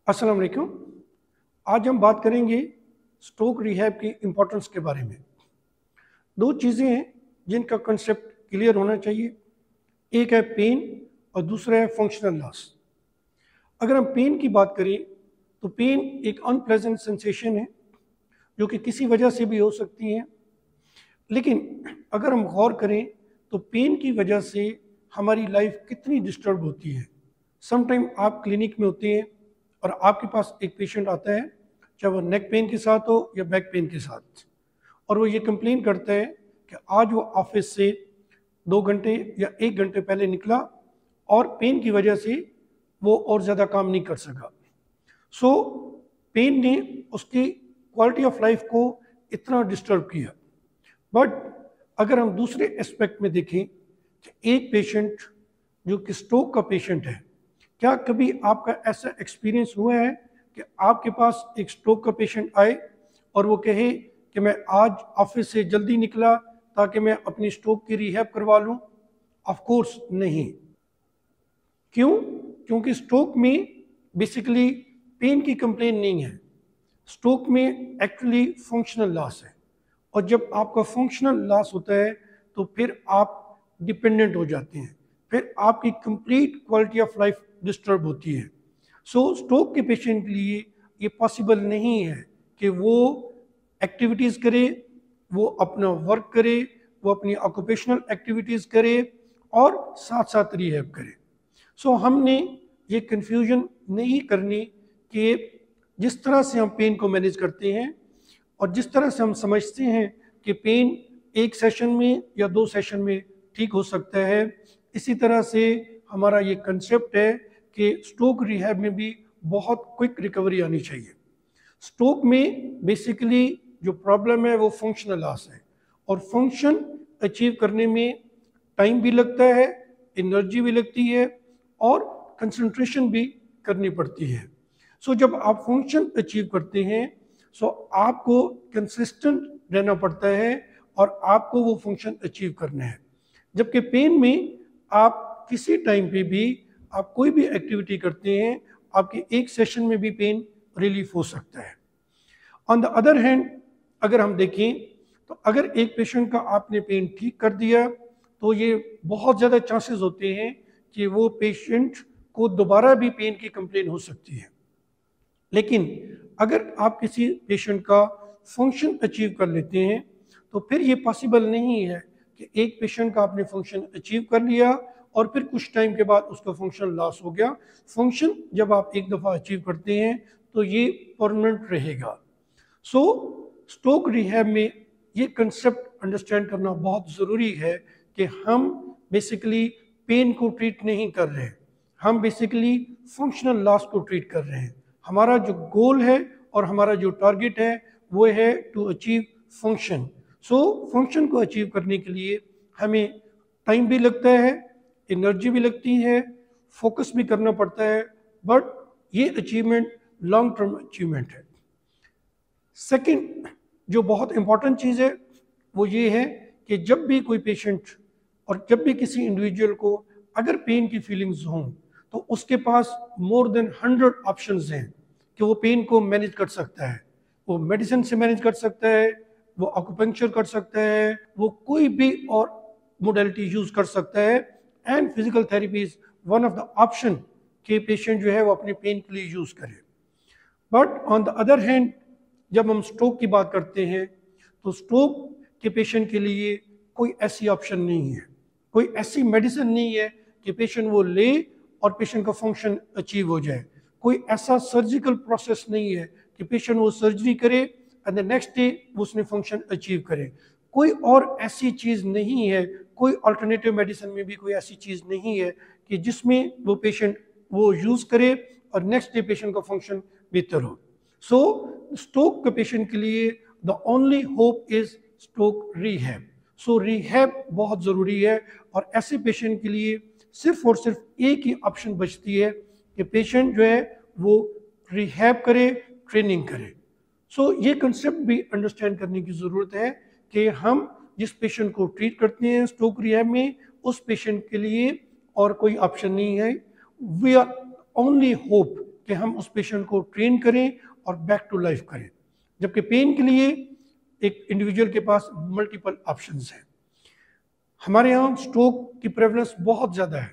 अस्सलाम वालेकुम। आज हम बात करेंगे स्ट्रोक रिहैब की इम्पोर्टेंस के बारे में। दो चीज़ें हैं जिनका कंसेप्ट क्लियर होना चाहिए, एक है पेन और दूसरा है फंक्शनल लॉस। अगर हम पेन की बात करें तो पेन एक अनप्लेजेंट सेंसेशन है जो कि किसी वजह से भी हो सकती है, लेकिन अगर हम गौर करें तो पेन की वजह से हमारी लाइफ कितनी डिस्टर्ब होती है। समटाइम आप क्लिनिक में होते हैं और आपके पास एक पेशेंट आता है, चाहे वो नेक पेन के साथ हो या बैक पेन के साथ, और वो ये कंप्लेन करता है कि आज वो ऑफिस से 2 घंटे या 1 घंटे पहले निकला और पेन की वजह से वो और ज़्यादा काम नहीं कर सका। सो पेन ने उसकी क्वालिटी ऑफ लाइफ को इतना डिस्टर्ब किया। बट अगर हम दूसरे एस्पेक्ट में देखें कि एक पेशेंट जो कि स्ट्रोक का पेशेंट है, क्या कभी आपका ऐसा एक्सपीरियंस हुआ है कि आपके पास एक स्ट्रोक का पेशेंट आए और वो कहे कि मैं आज ऑफिस से जल्दी निकला ताकि मैं अपनी स्ट्रोक की रिहैब करवा लूं? ऑफ कोर्स नहीं। क्यों? क्योंकि स्ट्रोक में बेसिकली पेन की कंप्लेन नहीं है, स्ट्रोक में एक्चुअली फंक्शनल लॉस है। और जब आपका फंक्शनल लॉस होता है तो फिर आप डिपेंडेंट हो जाते हैं, फिर आपकी complete quality of life disturb होती है। सो स्ट्रोक के पेशेंट के लिए ये पॉसिबल नहीं है कि वो एक्टिविटीज़ करे, वो अपना वर्क करे, वो अपनी ऑक्यूपेशनल एक्टिविटीज़ करे और साथ साथ रिहैब करे। सो हमने ये कन्फ्यूजन नहीं करनी कि जिस तरह से हम पेन को मैनेज करते हैं और जिस तरह से हम समझते हैं कि पेन एक सेशन में या 2 सेशन में ठीक हो सकता है, इसी तरह से हमारा ये कंसेप्ट है कि स्ट्रोक रिहैब में भी बहुत क्विक रिकवरी आनी चाहिए। स्ट्रोक में बेसिकली जो प्रॉब्लम है वो फंक्शनल लॉस है, और फंक्शन अचीव करने में टाइम भी लगता है, एनर्जी भी लगती है और कंसंट्रेशन भी करनी पड़ती है। सो जब आप फंक्शन अचीव करते हैं सो आपको कंसिस्टेंट रहना पड़ता है और आपको वो फंक्शन अचीव करना है। जबकि पेन में आप किसी टाइम पे भी आप कोई भी एक्टिविटी करते हैं, आपके एक सेशन में भी पेन रिलीफ हो सकता है। ऑन द अदर हैंड अगर हम देखें तो अगर एक पेशेंट का आपने पेन ठीक कर दिया तो ये बहुत ज़्यादा चांसेस होते हैं कि वो पेशेंट को दोबारा भी पेन की कंप्लेन हो सकती है। लेकिन अगर आप किसी पेशेंट का फंक्शन अचीव कर लेते हैं तो फिर ये पॉसिबल नहीं है कि एक पेशेंट का आपने फंक्शन अचीव कर लिया और फिर कुछ टाइम के बाद उसका फंक्शन लॉस हो गया। फंक्शन जब आप एक दफ़ा अचीव करते हैं तो ये परमानेंट रहेगा। सो स्ट्रोक रिहैब में ये कंसेप्ट अंडरस्टैंड करना बहुत ज़रूरी है कि हम बेसिकली पेन को ट्रीट नहीं कर रहे, हम बेसिकली फंक्शनल लॉस को ट्रीट कर रहे हैं। हमारा जो गोल है और हमारा जो टारगेट है वो है to achieve function. So function को अचीव करने के लिए हमें टाइम भी लगता है, एनर्जी भी लगती है, फोकस भी करना पड़ता है, बट ये अचीवमेंट लॉन्ग टर्म अचीवमेंट है। सेकंड जो बहुत इंपॉर्टेंट चीज़ है वो ये है कि जब भी कोई पेशेंट और जब भी किसी इंडिविजुअल को अगर पेन की फीलिंग्स हों तो उसके पास मोर देन 100 ऑप्शंस हैं कि वो पेन को मैनेज कर सकता है। वो मेडिसिन से मैनेज कर सकता है, वो एक्यूपंक्चर कर सकता है, वो कोई भी और मोडेलिटी यूज़ कर सकता है, and physical therapy is one of the option कि पेशेंट जो है वो अपने पेन के लिए यूज़ करे। But on the other hand जब हम स्ट्रोक की बात करते हैं तो स्ट्रोक के पेशेंट के लिए कोई ऐसी ऑप्शन नहीं है, कोई ऐसी मेडिसिन नहीं है कि पेशेंट वो ले और पेशेंट का फंक्शन अचीव हो जाए। कोई ऐसा सर्जिकल प्रोसेस नहीं है कि पेशेंट वो सर्जरी करे एंड द नेक्स्ट डे वो उसने फंक्शन अचीव करे। कोई और ऐसी चीज़ नहीं है, कोई अल्टरनेटिव मेडिसिन में भी कोई ऐसी चीज़ नहीं है कि जिसमें वो पेशेंट वो यूज़ करे और नेक्स्ट डे पेशेंट का फंक्शन बेहतर हो। सो स्ट्रोक के पेशेंट के लिए the only hope is stroke rehab. So rehab बहुत ज़रूरी है और ऐसे पेशेंट के लिए सिर्फ और सिर्फ एक ही ऑप्शन बचती है कि पेशेंट जो है वो रिहैब करे, ट्रेनिंग करे। सो ये कंसेप्ट भी अंडरस्टैंड करने की ज़रूरत है कि हम जिस पेशेंट को ट्रीट करते हैं स्ट्रोक रिहैब में, उस पेशेंट के लिए और कोई ऑप्शन नहीं है। वी आर ओनली होप कि हम उस पेशेंट को ट्रेन करें और बैक टू लाइफ करें, जबकि पेन के लिए एक इंडिविजुअल के पास मल्टीपल ऑप्शंस हैं। हमारे यहाँ स्ट्रोक की प्रेवलेंस बहुत ज़्यादा है।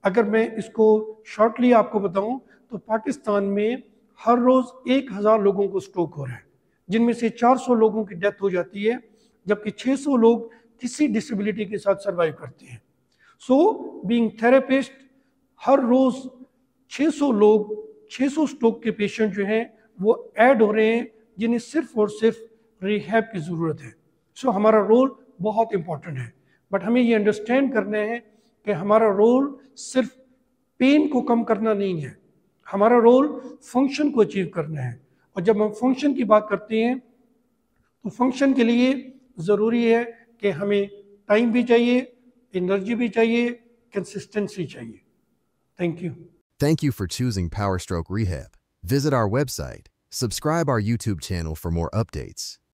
अगर मैं इसको शॉर्टली आपको बताऊं तो पाकिस्तान में हर रोज़ 1000 लोगों को स्ट्रोक हो रहा है, जिनमें से 400 लोगों की डेथ हो जाती है, जबकि 600 लोग किसी डिसेबिलिटी के साथ सर्वाइव करते हैं। सो बीइंग थेरेपिस्ट, हर रोज़ 600 स्ट्रोक के पेशेंट जो हैं वो ऐड हो रहे हैं, जिन्हें सिर्फ और सिर्फ रिहैब की ज़रूरत है। सो हमारा रोल बहुत इंपॉर्टेंट है, बट हमें ये अंडरस्टैंड करना है कि हमारा रोल सिर्फ पेन को कम करना नहीं है, हमारा रोल फंक्शन को अचीव करना है। और जब हम फंक्शन की बात करते हैं तो फंक्शन के लिए ज़रूरी है कि हमें टाइम भी चाहिए, एनर्जी भी चाहिए, कंसिस्टेंसी चाहिए। Thank you. Thank you for choosing PowerStroke Rehab. Visit our website, subscribe our YouTube channel for more updates.